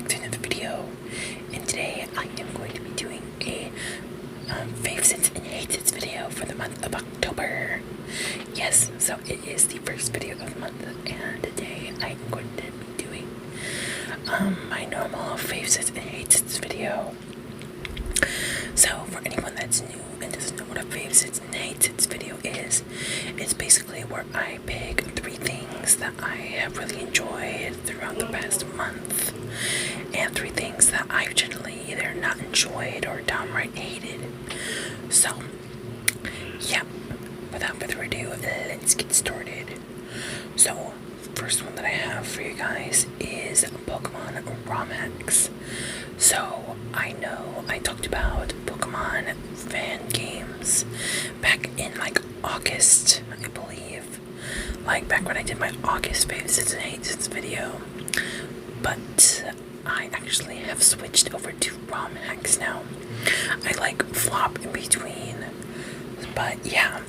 back to another video, and today I am going to be doing a Favs and Hates video for the month of October. Yes, so it is the first video of the month, and today I am going to be doing my normal Favs and Hates video. So for anyone that's new and doesn't know what a Favs and Hates video is, it's basically where I pick 3 things that I have really enjoyed throughout the past month, and 3 things that I've generally either not enjoyed or downright hated. So, yeah, without further ado, let's get started. So, first one that I have for you guys is Pokemon ROM hacks. So, I know I talked about Pokemon fan games back in like August, I believe. Like back when I did my August Favs and Hates video. But I actually have switched over to ROM hacks now. I like flop in between. But yeah,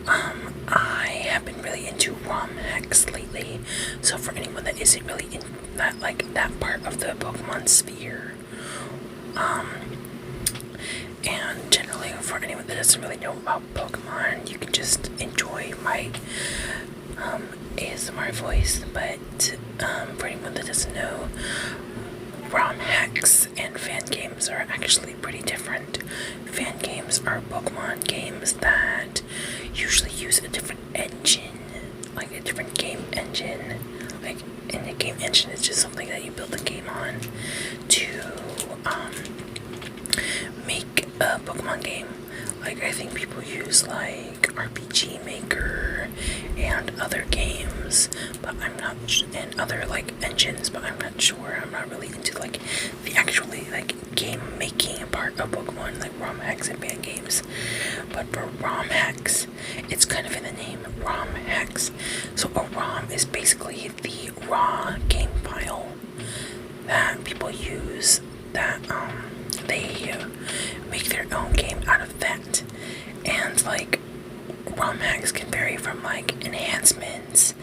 I have been really into ROM hacks lately. So for anyone that isn't really in that part of the Pokemon sphere, and generally for anyone that doesn't really know about Pokemon, you can just enjoy my ASMR voice. But for anyone that doesn't know, ROM hacks and fan games are actually pretty different. Fan games are Pokemon games that usually use a different engine, like a different game engine. Like, in the game engine is just something that you build the game on to make a Pokemon game. Like, I think people use like RPG Maker and other games, but I'm not, and other like engines, but I'm not sure. I'm not really into like the actually like game making part of Pokemon, like ROM hacks and fan games. But for ROM hacks, it's kind of in the name, ROM hacks. So a ROM is basically the raw game file that people use, that they make their own game out of that. And like ROM hacks can vary from like enhancements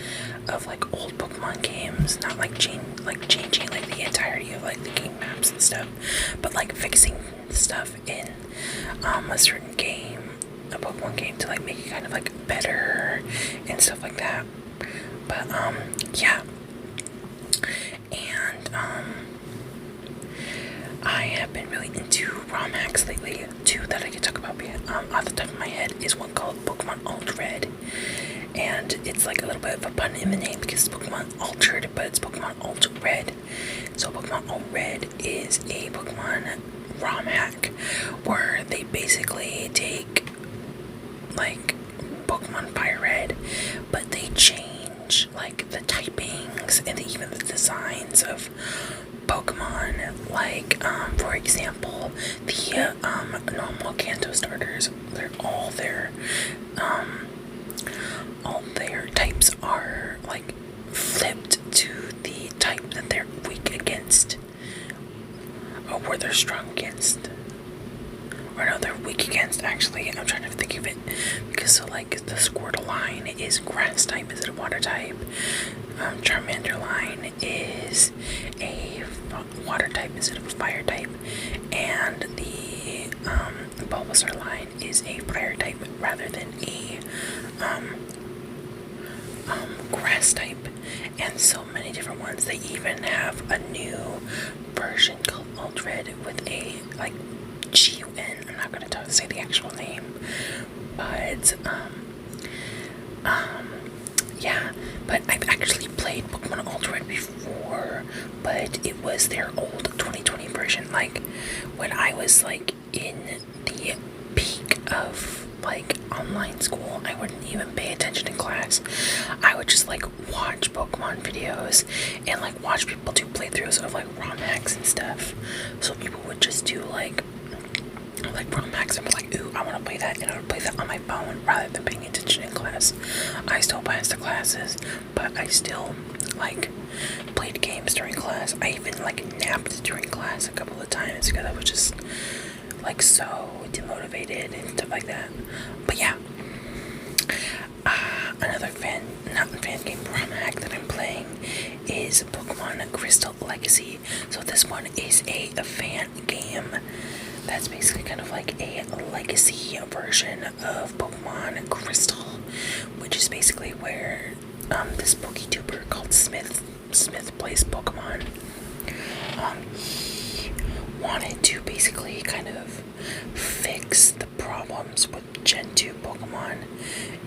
of like old Pokemon games, not like changing like the entirety of like the game maps and stuff, but like fixing stuff in a certain game, a Pokemon game, to like make it kind of like better and stuff like that. But yeah, and I have been really into ROM hacks lately. 2 that I can talk about off the top of my head is one called Pokemon Red, and it's like a little bit of a pun in the name because it's Pokemon Altered, but it's Pokemon Red. So Pokemon Red is a Pokemon ROM hack where they basically take like Pokemon Fire Red, but they change like the typings and even the designs of Pokemon. Like for example, the normal Kanto starters, all their types are like flipped to the type that they're weak against, or where they're strong against. Or no, they're weak against, actually. I'm trying to think of it. Because so like the Squirtle line is grass type, is it a water type? Charmander line is a water type instead of a fire type. And the Bulbasaur line is a fire type rather than a grass type. And so many different ones. They even have a new version called Red with a like G-U-N. I'm not going to say the actual name, but yeah, but I've actually played Pokemon Red before, but it was their old 2020 version, like when I was like in the peak of like online school. I wouldn't even pay attention in class. I would just like watch Pokemon videos and like watch people do playthroughs of like ROM hacks and stuff. So people would just do like ROM hacks and be like, ooh, I want to play that, and I would play that on my phone rather than paying attention in class. I still passed the classes, but I still like played games during class. I even like napped during class a couple of times because I was just like so demotivated and stuff like that. But yeah, another fan game ROM hack that I'm playing is is Pokemon Crystal Legacy. So this one is a fan game that's basically kind of like a legacy version of Pokemon Crystal, which is basically where this PokeTuber called Smith plays Pokemon. He wanted to basically kind of fix the problems with Gen 2 Pokemon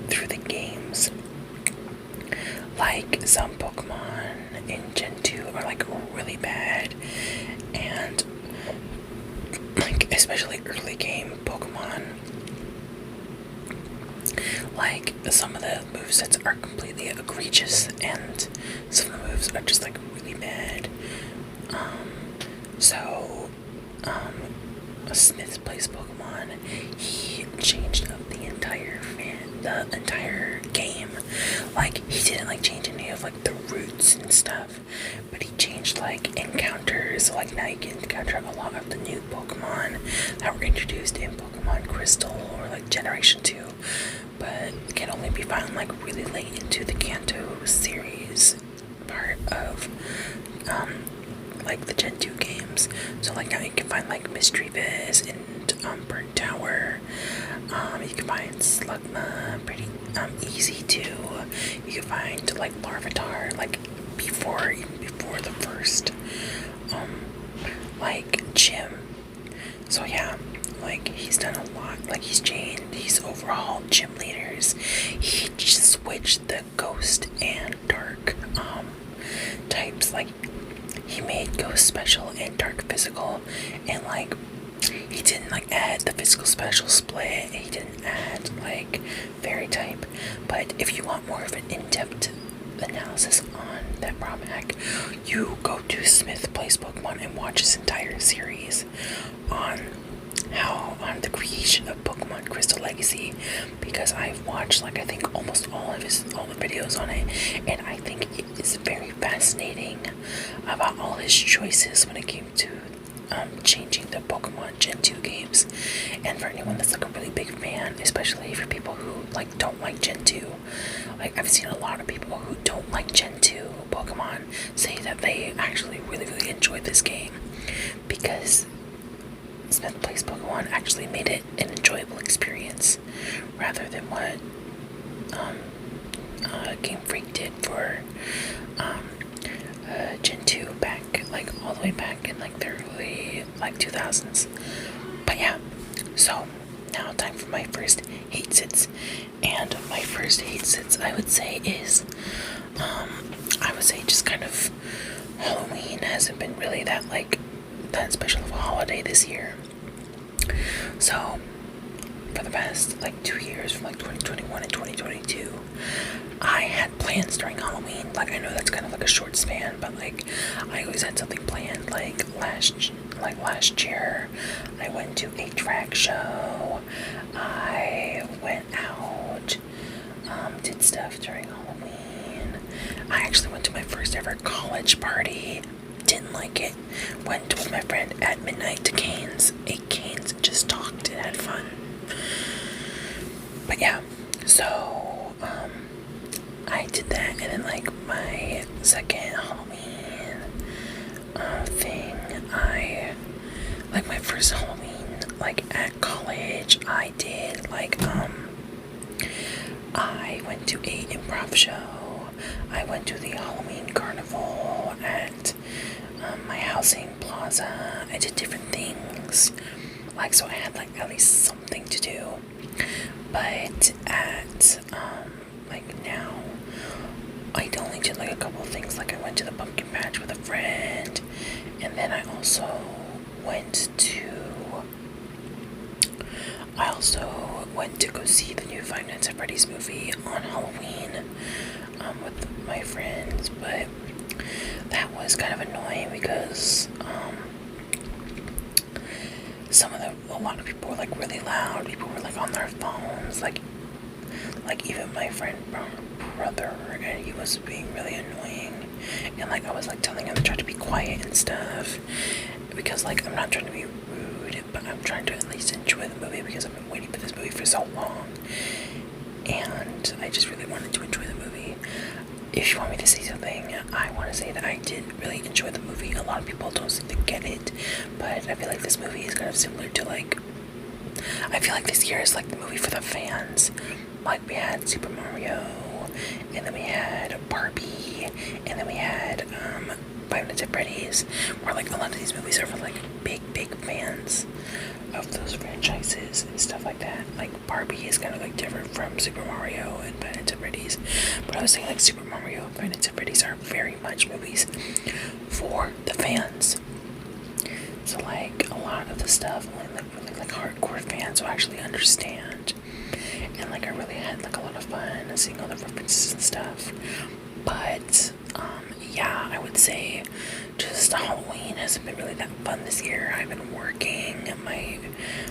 through the games. Like, some Pokemon in Gen 2 are like really bad, and like especially early game Pokemon, like some of the movesets are completely egregious and some of the moves are just like really bad. Smith plays Pokemon. He changed up the entire game. Like, he didn't like change any of like the routes and stuff, but he changed like encounters. So, like, now you can encounter a lot of the new Pokemon that were introduced in Pokemon Crystal or like Generation 2, but can only be found like really late into the Kanto series part of like the Gen 2 games. So like now you can find like Misdreavus and Burnt Tower. You can find Slugma pretty easy too. You can find like Larvitar like even before the first like gym. So yeah, like he's done a lot. Like he's overhauled gym leaders. He just switched the ghost and dark types. Like, he made Ghost Special and Dark Physical, and like he didn't like add the Physical Special split. He didn't add like Fairy type. But if you want more of an in-depth analysis on that ROM hack, you go to Smith Plays Pokemon and watch his entire series on the creation of Pokemon Crystal Legacy, because I've watched like I think almost all the videos on it, and I think it is very fascinating about all his choices when it came to changing the Pokemon Gen 2 games. And for anyone that's like a really big fan, especially for people who like don't like Gen 2, like I've seen a lot of people who don't like Gen 2 Pokemon say that they actually really enjoyed this game, because Smith Plays Pokemon actually made it an enjoyable experience rather than what Game Freak did for Gen 2 back, like all the way back in like the early like 2000s. But yeah, so now time for my first hate sits. And my first hate sits, I would say, is just kind of Halloween hasn't been really that special of a holiday this year. So for the past like 2 years, from like 2021 and 2022, I had plans during Halloween. Like, I know that's kind of like a short span, but like I always had something planned. Like last year, I went to a drag show. I went out, did stuff during Halloween. I actually went to my first ever college party. Didn't like it. Went with my friend at midnight to Cane's. Ate Cane's, just talked and had fun. But yeah, so I did that, and then like my second Halloween thing, like my first Halloween like at college, I did like I went to a improv show. I went to the Halloween carnival at my housing plaza. I did different things, like, so I had like at least something to do. But at like now, I only did like a couple of things. Like, I went to the pumpkin patch with a friend, and then I also went to go see the new Five Nights at Freddy's movie on Halloween with my friends. But that was kind of annoying because a lot of people were like really loud. People were like on their phones, like even my friend brother, and he was being really annoying. And like I was like telling him to try to be quiet and stuff, because like I'm not trying to be rude, but I'm trying to at least enjoy the movie, because I've been waiting for this movie for so long, and I just really wanted to enjoy the movie. if you want me to say something, I want to say that I did really enjoy the movie. A lot of people don't seem to get it, but I feel like this movie is kind of similar to like, I feel like this year is like the movie for the fans. Like we had Super Mario, and then we had Barbie, and then we had Five Nights at Freddy's, where like a lot of these movies are for like big fans of those franchises and stuff like that. Like Barbie is kind of like different from Super Mario and Five Nights at Freddy's, but I was saying like Super Mario and Five Nights at Freddy's are very much movies for the fans. So like a lot of the stuff only like really like hardcore fans will actually understand. And like I really had like a lot of fun seeing all the references and stuff. But yeah, I would say just Halloween hasn't been really that fun this year. I've been working, my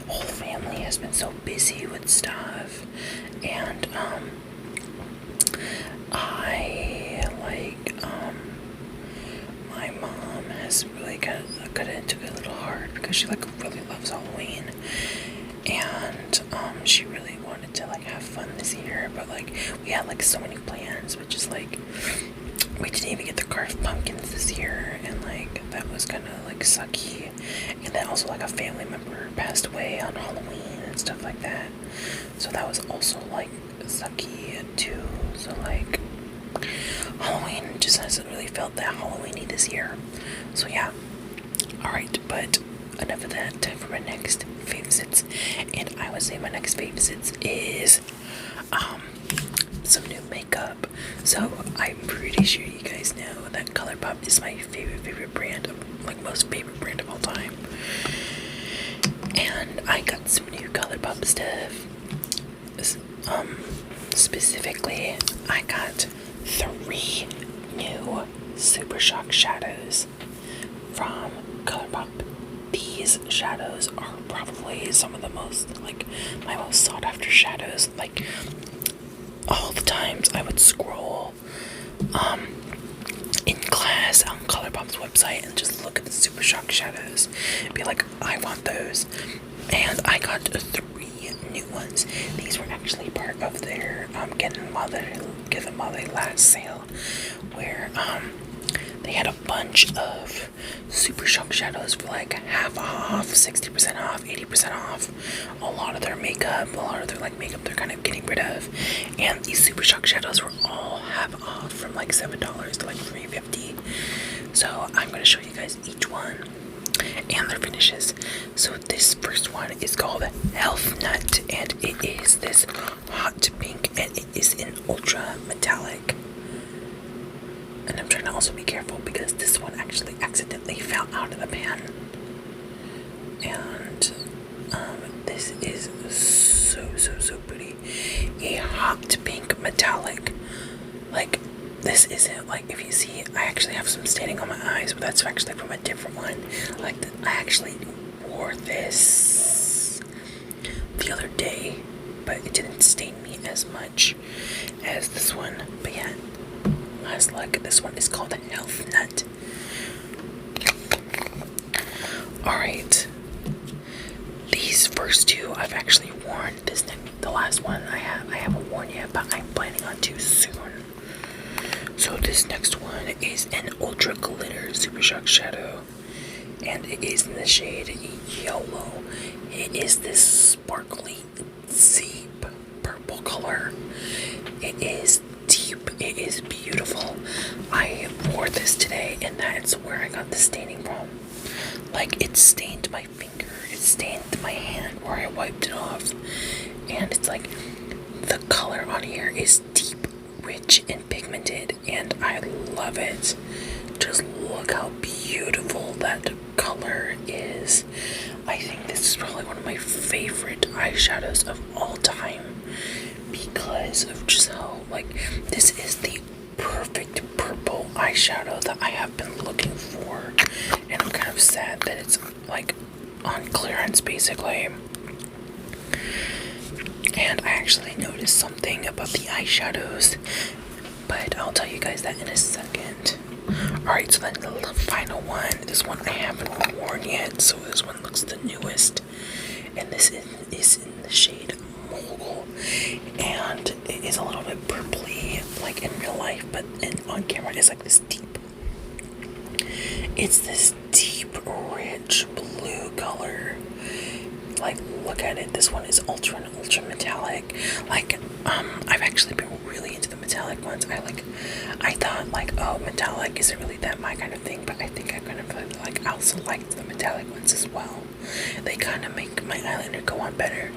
whole family has been so busy with stuff, and my mom has really got into it a little hard because she like really loves Halloween, and she really wanted to like have fun this year, but like we had like so many plans, which is like we didn't even get the carved pumpkins this year, and like that was kind of like sucky. And then also like a family member passed away on Halloween and stuff like that, so that was also like sucky too. So like Halloween just hasn't really felt that Halloweeny this year. So yeah, alright, but enough of that. Time for my next favorites, and I would say my next favorites is some new makeup. So I'm pretty sure you guys know that ColourPop is my favorite brand, like most favorite brand of all time. And I got some new ColourPop stuff. Specifically, I got 3 new Super Shock shadows from ColourPop. These shadows are probably some of the most, like, my most sought after shadows. Like, all the times I would scroll in class on ColourPop's website and just look at the Super Shock shadows, be like, I want those. And I got 3 new ones. These were actually part of their Get Them While They Last sale, where they had a bunch of Super Shock shadows for like half off, 60% off, 80% off. A lot of their makeup, they're kind of getting rid of. And these Super Shock shadows were all half off from like $7 to like $3.50. So I'm going to show you guys each one and their finishes. So this first one is called Health Nut, and it is this hot pink, and it is in ultra metallic. And I'm trying to also be careful because this one actually accidentally fell out of the pan. And this is so pretty. A hot pink metallic. Like, this isn't like, if you see, I actually have some staining on my eyes, but that's actually from a different one. Like, I actually wore this the other day, but it didn't stain me as much as this one. But yeah, last look, this one is called Health Nut. Alright, these first 2 I've actually worn. The last one I haven't worn yet, but I'm planning on to soon. So this next one is an Ultra Glitter Super Shock Shadow, and it is in the shade Yellow. It is this sparkly, deep purple color. It is deep. It is beautiful. I wore this today, and that's where I got the staining from. Like, it stained my finger. It stained my hand where I wiped it off. And it's like, the color on here is deep, rich, and pigmented, and I love it. Just look how beautiful that color is. I think this is probably one of my favorite eyeshadows of all time because of just how, like, this is the perfect purple eyeshadow that I have been looking for, and I'm kind of sad that it's like on clearance basically. And I actually noticed something about the eyeshadows, but I'll tell you guys that in a second. Alright, so then the final one, this one I haven't worn yet, so this one looks the newest, and this is in the shade Mogul, and it is a little bit purpley like in real life, but in is like this deep. It's this deep, rich blue color. Like, look at it. This one is ultra metallic. Like, I've actually been really into the metallic ones. I thought like, oh, metallic isn't really that my kind of thing, but I think I kind of like, I also liked the metallic ones as well. They kind of make my eyeliner go on better.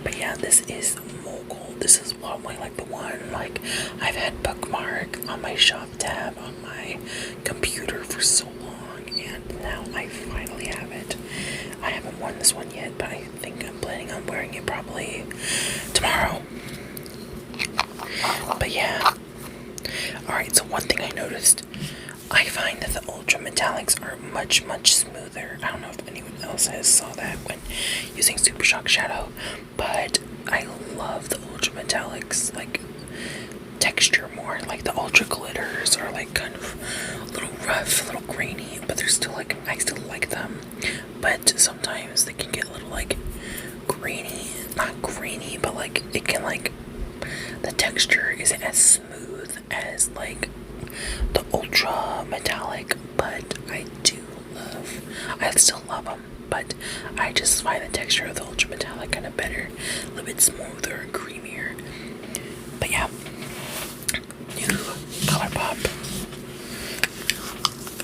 But yeah, this is Mogul. This is probably like the one, like, I've had bookmark on my shop tab on my computer for so long, and now I finally have it. I haven't worn this one yet, but I think I'm planning on wearing it probably tomorrow. But yeah. Alright, so one thing I noticed, I find that the ultra metallics are much smoother. I don't know if anyone else has saw that when using Super Shock Shadow, but I love the ultra metallics, like, texture more. Like the ultra glitters are like kind of a little rough, a little grainy, but they're still like, I still like them. But sometimes they can get a little like grainy, not grainy, but like it can like, the texture isn't as smooth as like the ultra metallic, but I still love them, but I just find the texture of the ultra metallic kind of better, a little bit smoother and creamier. But yeah, new ColourPop.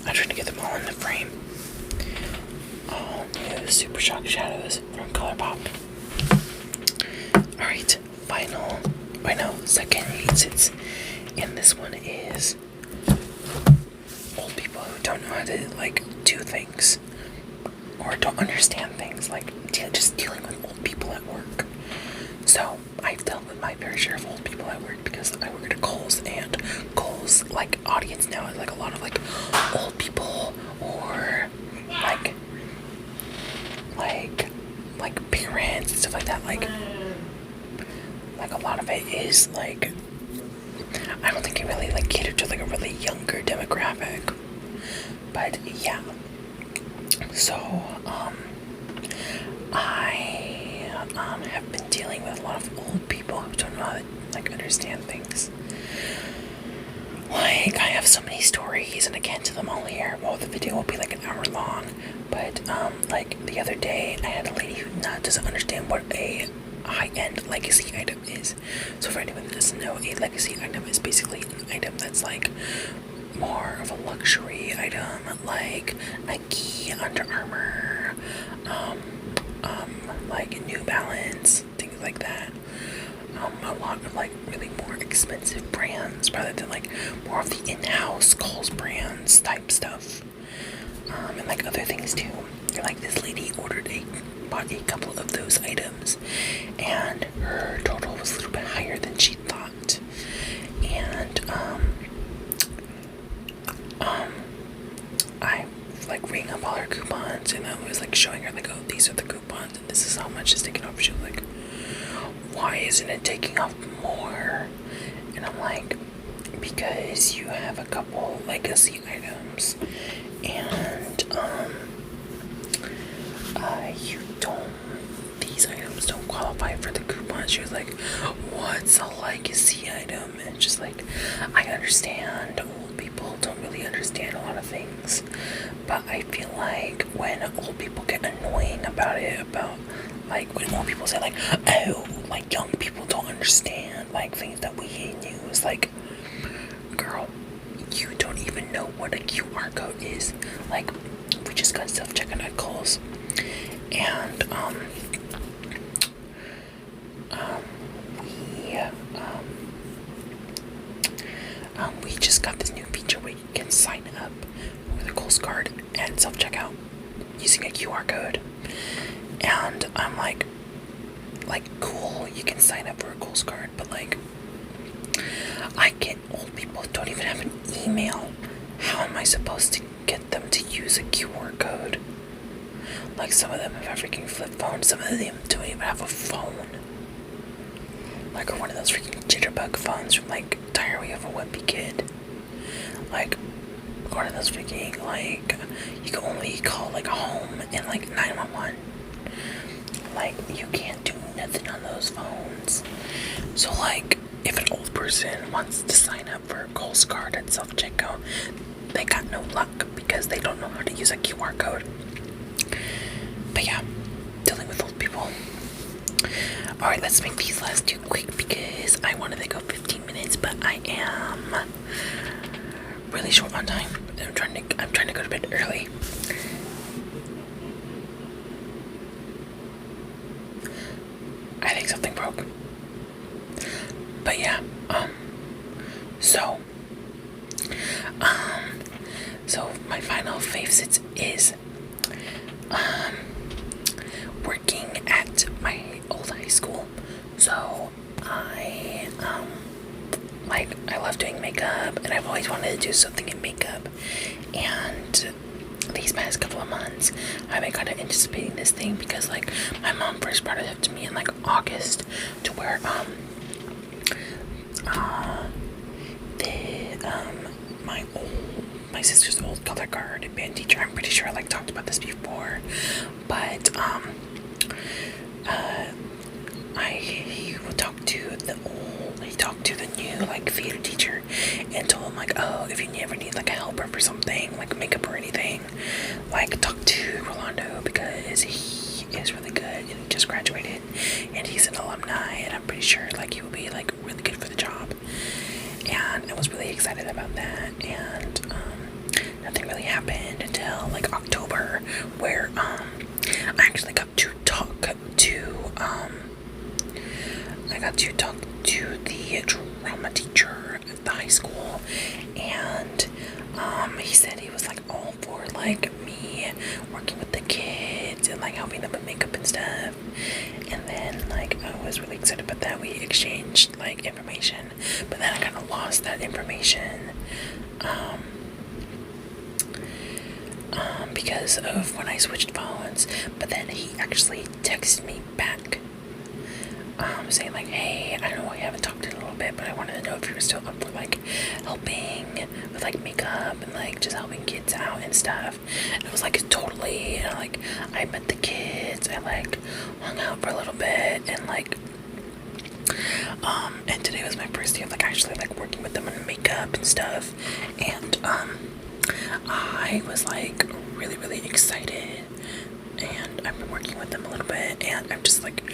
I'm trying to get them all in the frame. All new Super Shock Shadows from ColourPop. Alright, second Hates, and this one is old people who don't know how to like do things or don't understand things, like just dealing with old people at work. So I've dealt with my fair share of old people at work because I work at Kohl's, and Kohl's like audience now is like a lot of like old people or like parents and stuff like that. Like a lot of it is like, I don't think it really like catered to like a really younger demographic. But yeah. So I have been dealing with a lot of old people who don't know how to like understand things. Like, I have so many stories, and I can't tell them all here. Well, the video will be like an hour long. But like the other day, I had a lady who doesn't understand what a high-end legacy item is. So for anyone that doesn't know, a legacy item is basically an item that's like more of a luxury item, like Nike, Under Armour, like New Balance, things like that. A lot of like really more expensive brands rather than like more of the in-house Kohl's brands type stuff. And like other things too. And like this lady bought a couple of those items, and her total was a little bit higher than she thought. And I like ring up all her coupons, and I was like showing her like, oh, these are the coupons and this is how much is taken off. She was like, why isn't it taking off more? And I'm like, because you have a couple legacy items, and these items don't qualify for the coupons. She was like, what's a legacy item? And it's just like, I understand old people don't really understand a lot of things, but I feel like when old people get annoying about it, about like when old people say like, oh, like young people don't understand like things that we use, like, girl, you don't even know what a QR code is. Like, we just got self-checkout at Kohl's, and we just got this new feature where you can sign up with a Kohl's card and self-checkout using a QR code. And I'm like, cool, you can sign up for a Kohl's card, but like, I get old people who don't even have an email. How am I supposed to get them to use a QR code? Like, some of them have a freaking flip phone, some of them don't even have a phone. Like, or one of those freaking jitterbug phones from like Diary of a Wimpy Kid. Like, one of those freaking, like, you can only call like home and like 911. Like, you can't do nothing on those phones. So like, if an old person wants to sign up for their Kohl's card at self-checkout, they got no luck because they don't know how to use a QR code. But yeah, dealing with old people. Alright, let's make these last two quick because I wanted to go 15 minutes, but I am really short on time. I'm trying to go to bed early. I think something broke. But yeah, so my final Favs is working at my old high school. So I love doing makeup, and I've always wanted to do something in makeup. And these past couple of months, I've been kind of anticipating this thing because like my mom first brought it up to me in like August, to where my sister's old color guard and band teacher. I'm pretty sure I like talked about this before, but he talked to the new like theater teacher and told him like, oh, if you ever need like a helper for something like makeup or anything, like talk to Rolando because he is really good and he just graduated and he's an alumni, and I'm pretty sure like he will be like really good for the job. And I was really excited about that, and nothing really happened until like October, where I actually got to talk to the drama teacher at the high school, and he said he was like all for like me working with the kids and like helping them with makeup and stuff. And then like I was really excited about that. We exchanged like information, but then I kind of lost that information because of when I switched phones. But then he actually texted me back saying like, hey, I know I haven't talked in a little bit, but I wanted to know if you were still up for like helping with like makeup and like just helping kids out and stuff. And I was like, totally. And like I met the kids, I like hung out for a little bit, and like and today was my first day of like actually like working with them on makeup and stuff. And I was like really excited, and I've been working with them a little bit, and I'm just like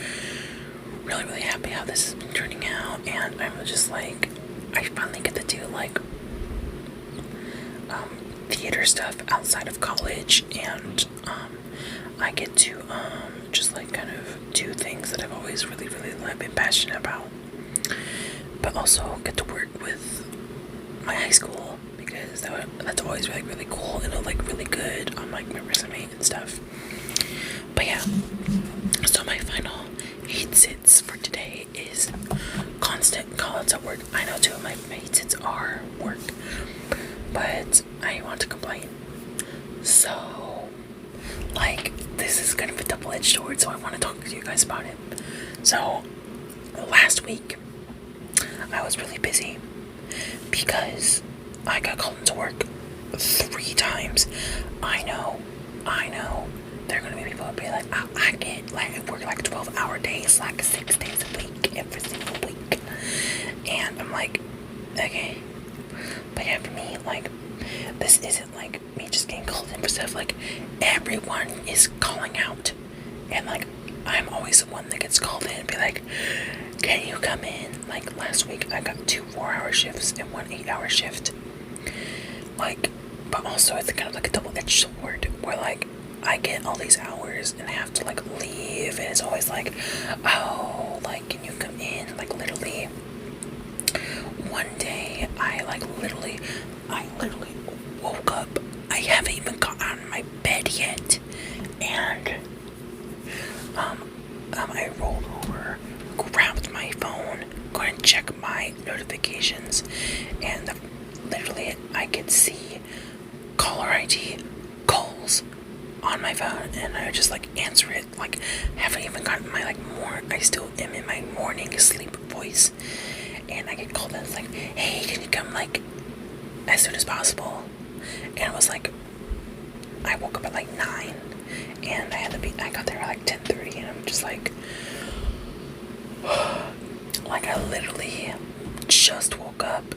really happy how this has been turning out. And I'm just like, I finally get to do like theater stuff outside of college, and I get to just like kind of do things that I've always really been passionate about, but also get to work with my high school because that's always really cool, and it'll like really good on like my resume and stuff. But yeah, so my final 8 sits for today is constant call-outs at work. I know 2 of my 8 sits are work, but I want to complain. So like this is kind of a double-edged sword, so I want to talk to you guys about it. So last week I was really busy because I got called into work 3 times. I know there are gonna be people who be like, I get like I work like 12-hour days, like 6 days a week, every single week. And I'm like, okay. But yeah, for me, like, this isn't like me just getting called in for stuff. Like, everyone is calling out, and like I'm always the one that gets called in and be like, can you come in? Like last week I got 2 4-hour shifts and 1 8-hour shift. Like, but also it's kind of like a double-edged sword where like I get all these hours and I have to like leave, and it's always like, oh, like, can you come in? Like literally one day I literally woke up. I haven't even got out of my bed yet, and I rolled over, grabbed my phone, going to check my notifications, and literally I could see caller ID calls on my phone, and I would just like answer it. Like, haven't even gotten my like I still am in my morning sleep voice, and I get called and it's like, hey, can you come like as soon as possible? And it was like, I woke up at like 9, and I got there at like 10:30, and I'm just like I literally just woke up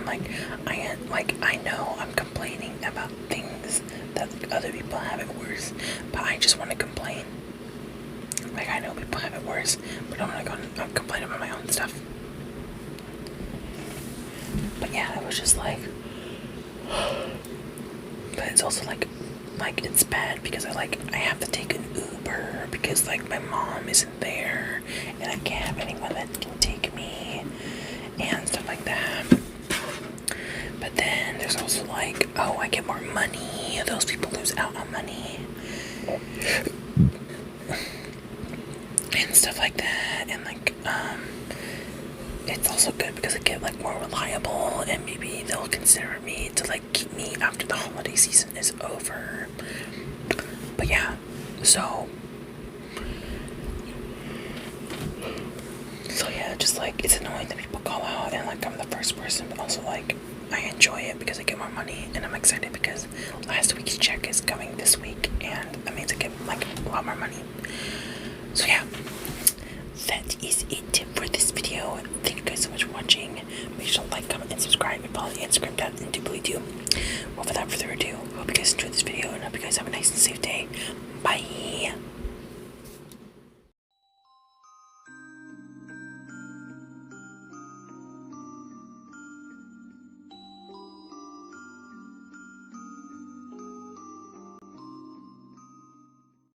I'm like, I know I'm complaining about things that other people have it worse, but I just want to complain. Like, I know people have it worse, but I'm gonna go and complain about my own stuff. But yeah, it was just like, but it's also like it's bad because I have to take an Uber because like my mom isn't there and I can't have anyone that can take me and stuff like that. But then there's also like, oh, I get more money. Those people lose out on money and stuff like that. And like, it's also good because I get like more reliable, and maybe they'll consider me to like keep me after the holiday season is over. But yeah, so yeah, just like it's annoying that people call out, and like I'm the first person, but also like I enjoy it because I get more money, and I'm excited because last week's check is coming this week, and that means I get like a lot more money. So yeah, that is it for this video. Thank you guys so much for watching. Make sure to like, comment, and subscribe, and follow the Instagram down and doobly-doo. Well, without further ado, hope you guys enjoyed this video, and hope you guys have a nice and safe day. Bye!